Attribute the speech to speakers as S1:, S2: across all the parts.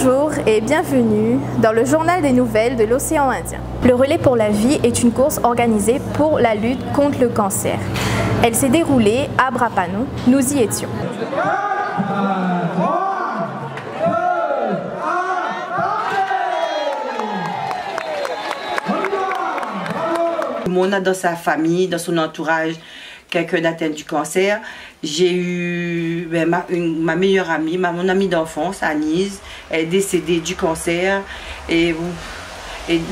S1: Bonjour et bienvenue dans le journal des nouvelles de l'océan Indien. Le Relais pour la vie est une course organisée pour la lutte contre le cancer. Elle s'est déroulée à Brapano, nous y étions.
S2: On a dans sa famille, dans son entourage, quelqu'un atteint du cancer. J'ai eu ma meilleure amie, mon amie d'enfance, Anise, elle est décédée du cancer. Et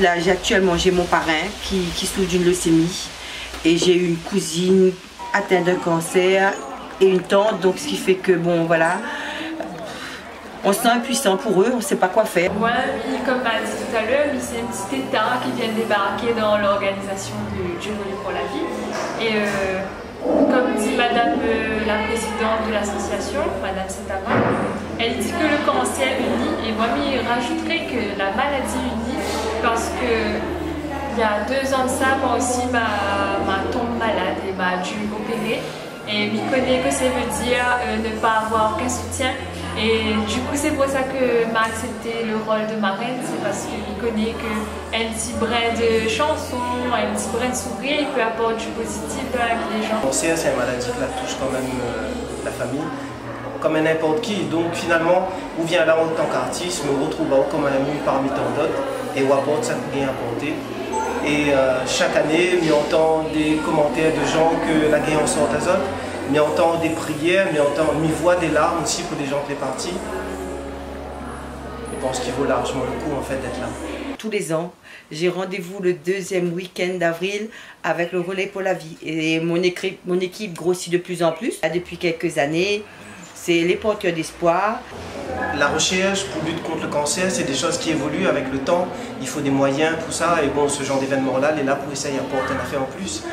S2: là, actuellement, j'ai mon parrain qui souffre d'une leucémie. Et j'ai eu une cousine atteinte d'un cancer et une tante, donc ce qui fait que, bon, voilà, on se sent impuissant pour eux, on ne sait pas quoi faire.
S3: Moi, comme m'a dit tout à l'heure, c'est un petit État qui vient de débarquer dans l'organisation du Relais pour la vie. Et comme dit Madame la présidente de l'association, Madame Setama, elle dit que le cancer unit, et moi je rajouterais que la maladie unit, parce que il y a 2 ans de ça, moi aussi ma tombe malade et m'a dû opérer. Et je connais que ça veut dire ne pas avoir aucun soutien. Et du coup, c'est pour ça que m'a accepté le rôle de marraine, c'est parce que je connais qu'un petit brin de chanson, un petit brin de sourire, il peut apporter du positif dans la vie des gens.
S4: Le cancer, c'est une maladie qui la touche quand même la famille, comme n'importe qui. Donc finalement, on vient là en tant qu'artiste, me retrouve comme un ami parmi tant d'autres, et on apporte ça pour bien apporter. Et chaque année, on entend des commentaires de gens que la guerre en sort à autres. Mais on entend des prières, mais on voit des larmes aussi pour des gens qui sont partis. Je pense qu'il vaut largement le coup en fait d'être là.
S2: Tous les ans, j'ai rendez-vous le 2e week-end d'avril avec le Relais pour la vie. Et mon équipe grossit de plus en plus. Depuis quelques années, c'est les porteurs d'espoir.
S4: La recherche pour lutte contre le cancer, c'est des choses qui évoluent avec le temps. Il faut des moyens pour ça. Et bon, ce genre d'événement-là, est là pour essayer d'apporter un affaire en plus.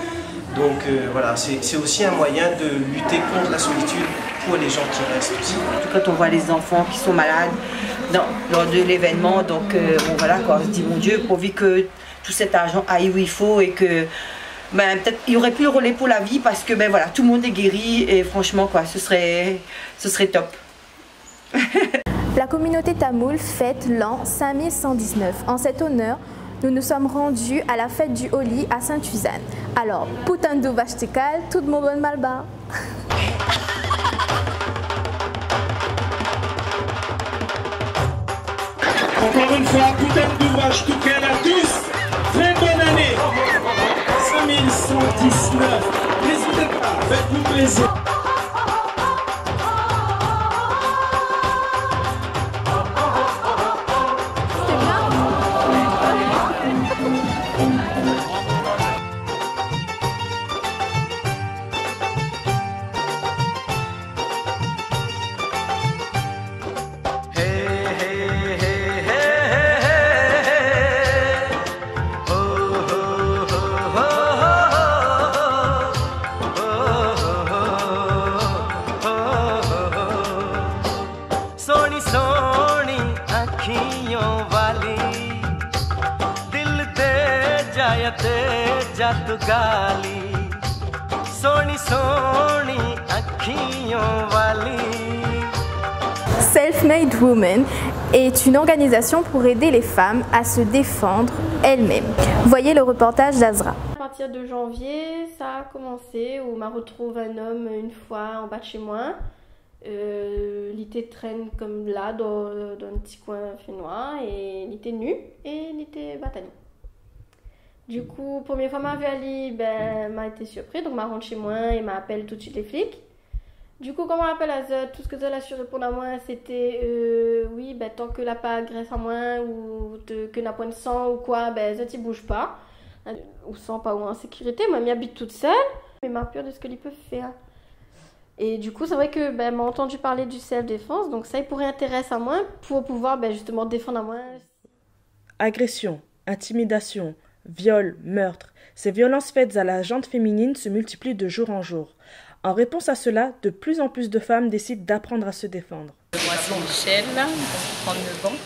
S4: Donc voilà, c'est aussi un moyen de lutter contre la solitude pour les gens qui restent aussi.
S2: Quand on voit les enfants qui sont malades lors de l'événement, donc bon, voilà, quoi, on se dit mon Dieu, pourvu que tout cet argent aille où il faut et que peut-être il n'y aurait plus le Relais pour la vie parce que voilà, tout le monde est guéri et franchement quoi, ce serait top.
S1: La communauté tamoule fête l'an 5119. En cet honneur, nous nous sommes rendus à la fête du Holi à Sainte-Suzanne. Alors, Putandu Vashtikal, tout le monde malba.
S5: Encore une fois, Putandu Vashtikal à tous. Très bonne année. 5119. N'hésitez pas, faites-vous plaisir.
S1: Self-Made Woman est une organisation pour aider les femmes à se défendre elles-mêmes. Voyez le reportage d'Azra.
S6: À partir de janvier, ça a commencé où m'a retrouvé un homme une fois en bas de chez moi. Il était traîne comme là dans un petit coin finnois et il était nu et il était bataillé. Du coup, première fois m'a vu Ali, m'a été surpris, donc m'a rentré chez moi et m'a appelé tout de suite les flics. Du coup, quand on appelle à Zot, tout ce que Zot a su répondre à moi, c'était oui, tant que la pas graisse à moi ou que n'a point de sang ou quoi, Zot il bouge pas. Ou sans pas ou en sécurité, moi m'y habite toute seule, mais m'a peur de ce qu'ils peuvent faire. Et du coup, c'est vrai que m'a entendu parler du self-défense, donc ça il pourrait intéresser à moi pour pouvoir justement défendre à moi.
S7: Agression, intimidation, viol, meurtre, ces violences faites à la gente féminine se multiplient de jour en jour. En réponse à cela, de plus en plus de femmes décident d'apprendre à se défendre.
S8: Moi c'est Michel, 39 ans,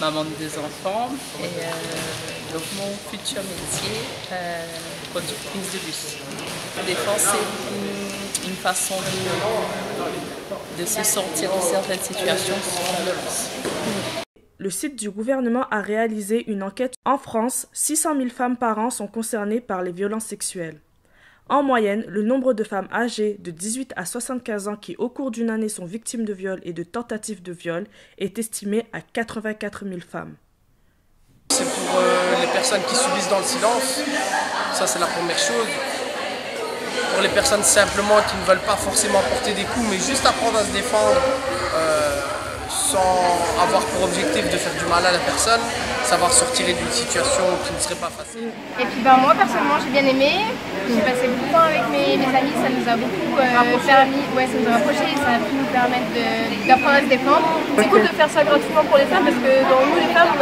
S8: maman de 2 enfants et donc mon futur métier, productrice de bus. La défense c'est une façon de se sortir de certaines situations sans violence.
S7: le site du gouvernement a réalisé une enquête. En France, 600 000 femmes par an sont concernées par les violences sexuelles. En moyenne, le nombre de femmes âgées de 18 à 75 ans qui, au cours d'une année, sont victimes de viol et de tentatives de viol est estimé à 84 000 femmes.
S4: C'est pour les personnes qui subissent dans le silence, ça c'est la première chose. Pour les personnes simplement qui ne veulent pas forcément porter des coups, mais juste apprendre à se défendre sans avoir pour objectif de faire du mal à la personne, savoir sortir d'une situation qui ne serait pas facile.
S9: Et puis moi personnellement j'ai bien aimé, j'ai passé beaucoup de temps avec mes amis, ça nous a beaucoup permis, ça nous a rapprochés et ça a pu nous permettre d'apprendre à se défendre.
S6: C'est cool de faire ça gratuitement pour les femmes parce que dans nous les femmes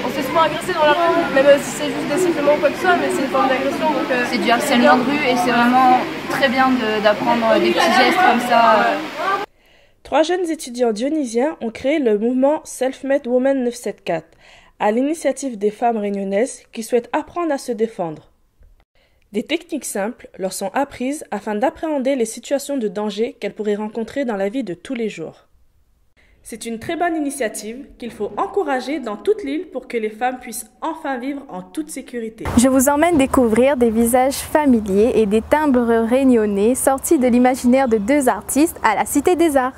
S6: on se fait souvent agresser dans la rue, même si c'est juste des sifflements ou quoi que ce soit, mais c'est une forme d'agression.
S10: C'est du harcèlement de rue et c'est vraiment très bien d'apprendre des petits gestes comme ça.
S7: 3 jeunes étudiants dionysiens ont créé le mouvement Self-Made Women 974, à l'initiative des femmes réunionnaises qui souhaitent apprendre à se défendre. Des techniques simples leur sont apprises afin d'appréhender les situations de danger qu'elles pourraient rencontrer dans la vie de tous les jours. C'est une très bonne initiative qu'il faut encourager dans toute l'île pour que les femmes puissent enfin vivre en toute sécurité.
S1: Je vous emmène découvrir des visages familiers et des timbres réunionnais sortis de l'imaginaire de 2 artistes à la Cité des Arts.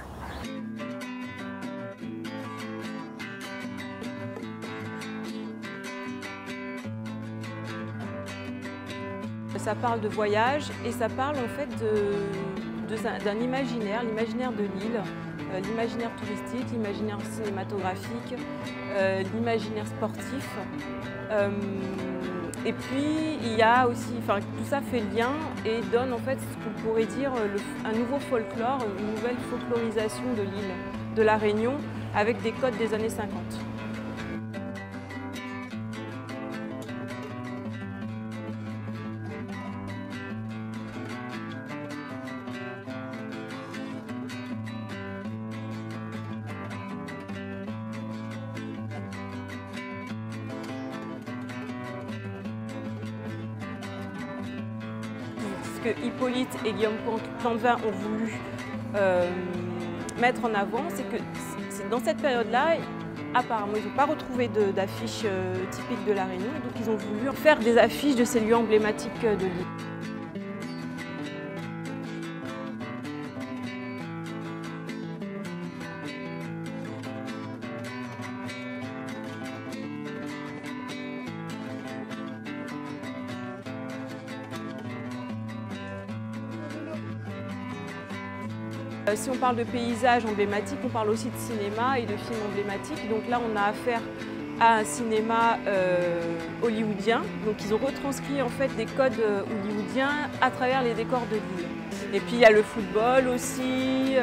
S11: Ça parle de voyage et ça parle en fait d'un imaginaire, l'imaginaire de l'île, l'imaginaire touristique, l'imaginaire cinématographique, l'imaginaire sportif. Et puis il y a aussi, tout ça fait lien et donne en fait ce qu'on pourrait dire un nouveau folklore, une nouvelle folklorisation de l'île, de la Réunion, avec des codes des années 50. Ce que Hippolyte et Guillaume Plantevin ont voulu mettre en avant, c'est que dans cette période-là, apparemment, ils n'ont pas retrouvé d'affiches typiques de la Réunion, donc ils ont voulu faire des affiches de ces lieux emblématiques de l'île. Si on parle de paysages emblématiques, on parle aussi de cinéma et de films emblématiques. Donc là, on a affaire à un cinéma hollywoodien. Donc ils ont retranscrit en fait des codes hollywoodiens à travers les décors de l'île. Et puis il y a le football aussi,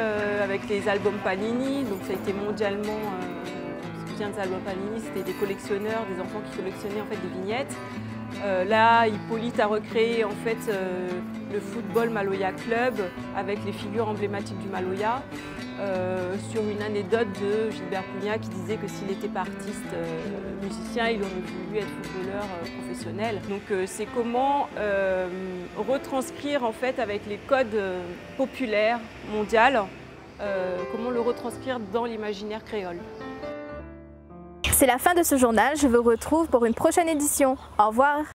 S11: avec les albums Panini. Donc ça a été mondialement, on se souvient des albums Panini, c'était des collectionneurs, des enfants qui collectionnaient en fait des vignettes. Là, Hippolyte a recréé en fait le football Maloya Club avec les figures emblématiques du Maloya sur une anecdote de Gilbert Pugna qui disait que s'il n'était pas artiste musicien, il aurait voulu être footballeur professionnel. Donc c'est comment retranscrire en fait avec les codes populaires mondiaux, comment le retranscrire dans l'imaginaire créole.
S1: C'est la fin de ce journal, je vous retrouve pour une prochaine édition. Au revoir.